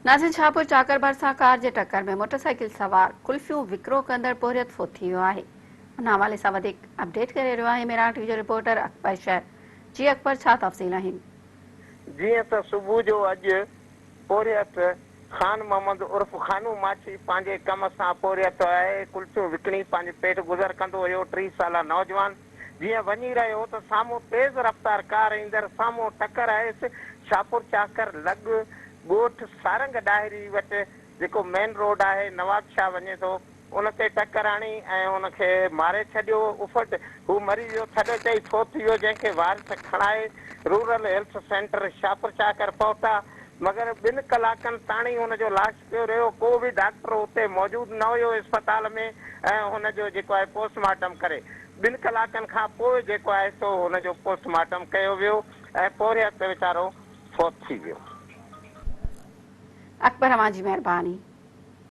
नासिर शाहपुर चाकर भरिसां कार जे टक्कर में मोटरसाइकिल सवार कुल्फियूं विकिरो कंदड़ पोरियत फोत थी वियो आहे। उन हवाले सां वधीक अपडेट करे रहियो आहे मेरठ टीवी जो रिपोर्टर अकबर शहर। जी अकबर, छा तफ़सील आहिनि? जीअं त सुबुह जो अॼु पोरियत खान मोहम्मद उर्फ खानू माछी पंहिंजे कम सां पोरियत आहे। कुल्फियूं विकिणी पंहिंजे पेट गुज़र कंदो हुयो। 30 साला नौजवान जीअं वञी रहियो त साम्हूं तेज़ रफ़्तार कार ईंदड़ साम्हूं टकर आयसि। शाहपुर चाकर लॻ ॻोठ सारंग डायरी वटि जेको मेन रोड आहे, नवाब शाह वञे थो, उन ते टकर हणी ऐं उनखे मारे छॾियो। उफ़ट हू मरी वियो। थॾ चई फोत थी वियो, जंहिंखे वारिस खणाए रूरल हेल्थ सेंटर शाहपुर चाकर पहुता, मगर 2 कलाकनि ताणी हुनजो लाश पियो रहियो। को बि डॉक्टर उते मौजूदु न हुयो इस्पताल में ऐं हुनजो जेको आहे पोस्टमार्टम करे 2 कलाकनि खां पोइ जेको आहे सो हुनजो पोस्टमार्टम कयो वियो ऐं पोरियत वीचारो फोत थी वियो। अकबर, अवां जी महिरबानी।